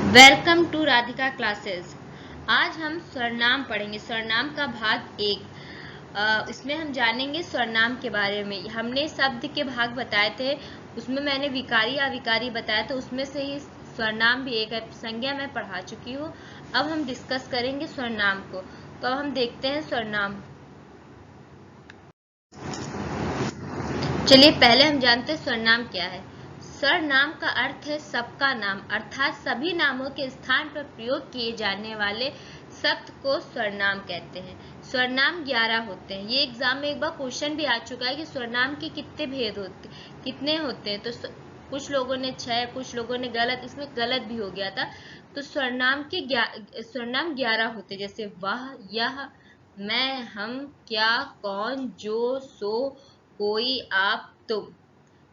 Welcome to Radhika classes. आज हम स्वरनाम पढ़ेंगे। स्वरनाम का भाग 1। इसमें हम जानेंगे स्वरनाम के बारे में। हमने शब्द के भाग बताए थे, उसमें मैंने विकारी अविकारी बताया, तो उसमें से ही स्वरनाम भी एक है। संज्ञा मैं पढ़ा चुकी हूँ। अब हम डिस्कस करेंगे स्वरनाम को। तो अब हम देखते हैं स्वरनाम। चलिए पहले हम जानते हैं स्वरनाम क्या है। स्वरनाम का अर्थ है सबका नाम, अर्थात सभी नामों के स्थान पर प्रयोग किए जाने वाले शब्द को स्वरनाम कहते हैं। स्वरनाम 11 होते हैं। ये एग्जाम में एक बार क्वेश्चन भी आ चुका है कि स्वरनाम के कितने भेद होते, कितने होते हैं। तो कुछ लोगों ने 6, कुछ लोगों ने गलत, इसमें गलत भी हो गया था। तो स्वरनाम 11 होते, जैसे वह, यह, मैं, हम, क्या, कौन, जो, सो, कोई, आप, तुम।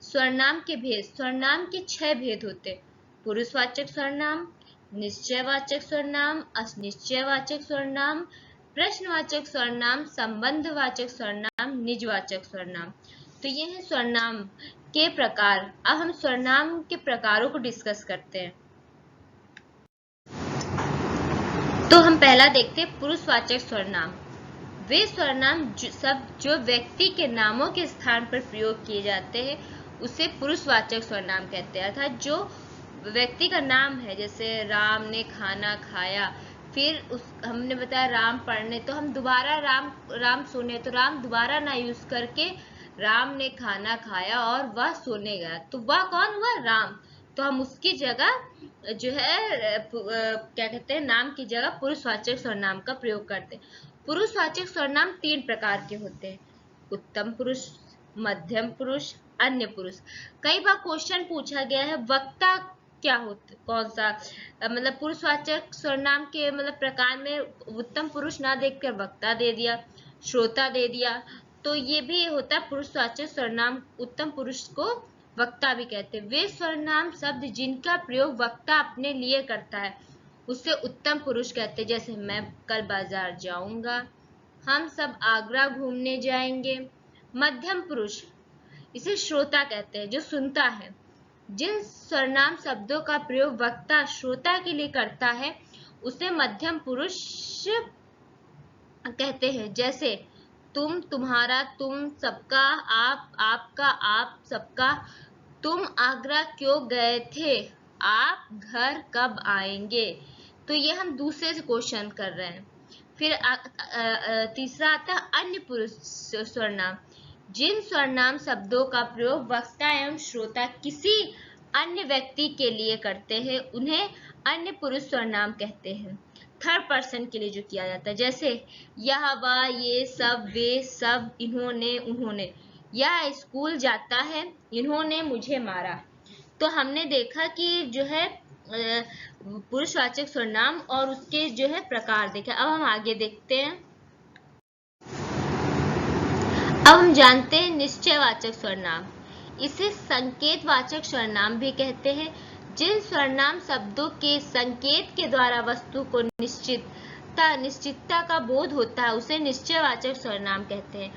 स्वरनाम के भेद। स्वरनाम के 6 भेद होते। पुरुषवाचक स्वरनाम, निश्चयवाचक स्वरनाम, अनिश्चयवाचक स्वरनाम, प्रश्नवाचक स्वरनाम, संबंधवाचक स्वरनाम, निजवाचक स्वरनाम। तो ये है स्वरनाम के प्रकार। अब हम स्वरनाम के प्रकारों को डिस्कस करते हैं। तो हम पहला देखते हैं पुरुषवाचक स्वरनाम। वे स्वरनाम जो व्यक्ति के नामों के स्थान पर प्रयोग किए जाते हैं उसे पुरुषवाचक स्वरनाम कहते हैं। अर्थात जो व्यक्ति का नाम है, जैसे राम ने खाना खाया, फिर हमने बताया राम पढ़ने, तो हम दोबारा राम सोने, तो राम दोबारा ना यूज करके राम ने खाना खाया और वह सोने गया, तो वह कौन हुआ? राम। तो हम उसकी जगह जो है क्या कहते हैं, नाम की जगह पुरुषवाचक सर्वनाम का प्रयोग करते हैं। पुरुषवाचक सर्वनाम 3 प्रकार के होते हैं। उत्तम पुरुष, मध्यम पुरुष, अन्य पुरुष। कई बार क्वेश्चन पूछा गया है वक्ता क्या होता, कौन सा मतलब पुरुषवाचक सर्वनाम के मतलब प्रकार में उत्तम पुरुष ना देखकर वक्ता दे दिया, श्रोता दे दिया। तो ये भी होता है पुरुषवाचक सर्वनाम। उत्तम पुरुष को वक्ता भी कहते हैं। वे सर्वनाम शब्द जिनका प्रयोग वक्ता अपने लिए करता है उसे उत्तम पुरुष कहते हैं। जैसे मैं कल बाजार जाऊंगा, हम सब आगरा घूमने जाएंगे। मध्यम पुरुष इसे श्रोता कहते हैं, जो सुनता है। जिन सर्वनाम शब्दों का प्रयोग वक्ता श्रोता के लिए करता है उसे मध्यम पुरुष कहते हैं। जैसे तुम, तुम्हारा, तुम, सबका, आप, आपका, आप सबका। तुम आगरा क्यों गए थे? आप घर कब आएंगे? तो ये हम दूसरे से क्वेश्चन कर रहे हैं। फिर तीसरा आता है अन्य पुरुष सर्वनाम। जिन सर्वनाम शब्दों का प्रयोग वक्ता एवं श्रोता किसी अन्य व्यक्ति के लिए करते हैं उन्हें अन्य पुरुष सर्वनाम कहते हैं। थर्ड पर्सन के लिए जो किया जाता है, जैसे यह, वह, ये सब, वे सब, इन्होंने, उन्होंने। यह स्कूल जाता है, इन्होंने मुझे मारा। तो हमने देखा कि जो है पुरुषवाचक सर्वनाम और उसके जो है प्रकार देखे। अब हम आगे देखते हैं। अब हम जानते हैं निश्चयवाचक सर्वनाम। इसे संकेतवाचक सर्वनाम भी कहते हैं। जिन सर्वनाम शब्दों के संकेत के द्वारा वस्तु को निश्चितता का बोध होता है उसे निश्चयवाचक सर्वनाम कहते हैं।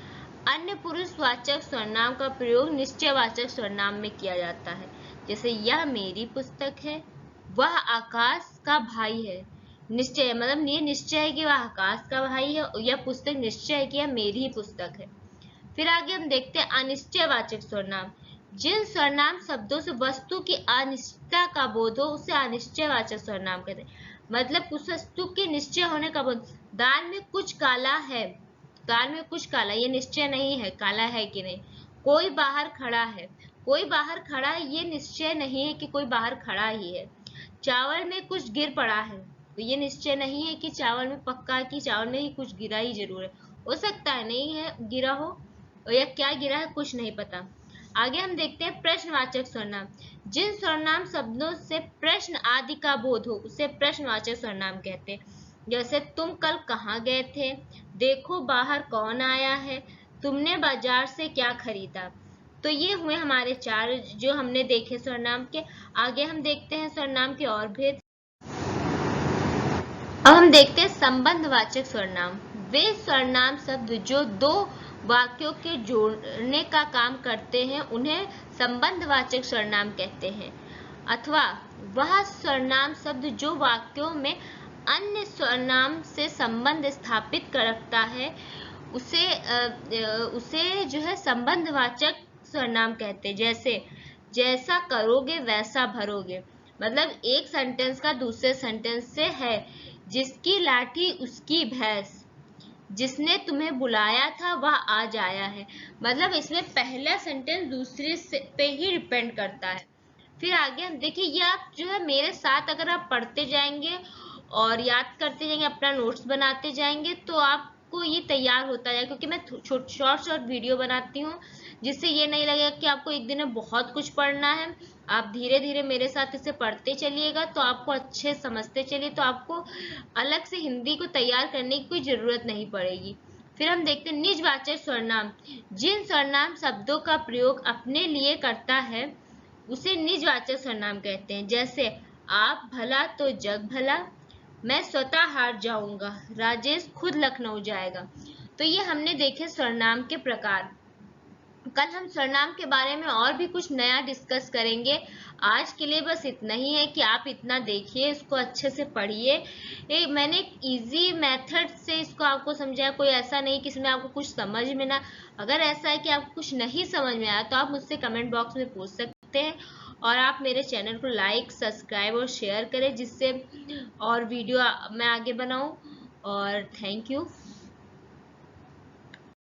अन्य पुरुषवाचक सर्वनाम का प्रयोग निश्चयवाचक सर्वनाम में किया जाता है। जैसे यह मेरी पुस्तक है, वह आकाश का भाई है। निश्चय मतलब ये निश्चय है कि वह आकाश का भाई है, यह पुस्तक निश्चय है कि यह मेरी ही पुस्तक है। फिर आगे हम देखते हैं अनिश्चयवाचक सर्वनाम। जिन सर्वनाम शब्दों से वस्तु की अनिश्चितता का बोध हो उसे अनिश्चयवाचक सर्वनाम कहते हैं। मतलब उस वस्तु के निश्चय होने का बोध। दाल में कुछ काला है, दाल में कुछ काला, ये निश्चय नहीं है काला है कि नहीं। कोई बाहर खड़ा है, कोई बाहर खड़ा है, ये निश्चय नहीं है कि कोई बाहर खड़ा ही है। चावल में कुछ गिर पड़ा है, तो ये निश्चय नहीं है कि चावल में पक्का कि चावल में ही कुछ गिरा ही जरूर है। हो सकता है नहीं है गिरा हो, या क्या गिरा है कुछ नहीं पता। आगे हम देखते हैं प्रश्नवाचक सर्वनाम। जिन सर्वनाम शब्दों से प्रश्न आदि का बोध हो उसे प्रश्नवाचक सर्वनाम कहते हैं। जैसे तुम कल कहाँ गए थे, देखो बाहर कौन आया है, तुमने बाजार से क्या खरीदा। तो ये हुए हमारे 4 जो हमने देखे सर्वनाम के। आगे हम देखते हैं सर्वनाम के और भेद। अब हम देखते हैं संबंधवाचक सर्वनाम। वे सर्वनाम शब्द जो 2 वाक्यों के जोड़ने का काम करते हैं उन्हें संबंधवाचक सर्वनाम कहते हैं। अथवा वह सर्वनाम शब्द जो वाक्यों में अन्य सर्वनाम से संबंध स्थापित रखता है उसे जो है संबंधवाचक सर्वनाम कहते हैं। जैसे जैसा करोगे वैसा भरोगे, मतलब एक सेंटेंस का दूसरे सेंटेंस से है। जिसकी लाठी उसकी भैंस, जिसने तुम्हें बुलाया था वह आज आया है, मतलब इसमें पहला सेंटेंस दूसरे से पे ही डिपेंड करता है। फिर आगे हम देखिए, ये आप जो है मेरे साथ अगर आप पढ़ते जाएंगे और याद करते जाएंगे, अपना नोट्स बनाते जाएंगे, तो आपको ये तैयार होता है, क्योंकि मैं शॉर्ट वीडियो बनाती हूँ, जिससे ये नहीं लगेगा कि आपको एक दिन में बहुत कुछ पढ़ना है। आप धीरे धीरे मेरे साथ इसे पढ़ते चलिएगा तो आपको अच्छे समझते चलिए, तो आपको अलग से हिंदी को तैयार करने की कोई जरूरत नहीं पड़ेगी। फिर हम देखते हैं निजवाचक सर्वनाम। जिन सर्वनाम शब्दों का प्रयोग अपने लिए करता है उसे निजवाचक सर्वनाम कहते हैं। जैसे आप भला तो जग भला, मैं स्वतः हार जाऊंगा, राजेश खुद लखनऊ जाएगा। तो ये हमने देखे सर्वनाम के प्रकार। कल हम सर्वनाम के बारे में और भी कुछ नया डिस्कस करेंगे। आज के लिए बस इतना ही है कि आप इतना देखिए, इसको अच्छे से पढ़िए। मैंने एक इजी मेथड से इसको आपको समझाया, कोई ऐसा नहीं कि इसमें आपको कुछ समझ में ना। अगर ऐसा है कि आपको कुछ नहीं समझ में आया तो आप मुझसे कमेंट बॉक्स में पूछ सकते हैं, और आप मेरे चैनल को लाइक, सब्सक्राइब और शेयर करें, जिससे और वीडियो मैं आगे बनाऊं। और थैंक यू।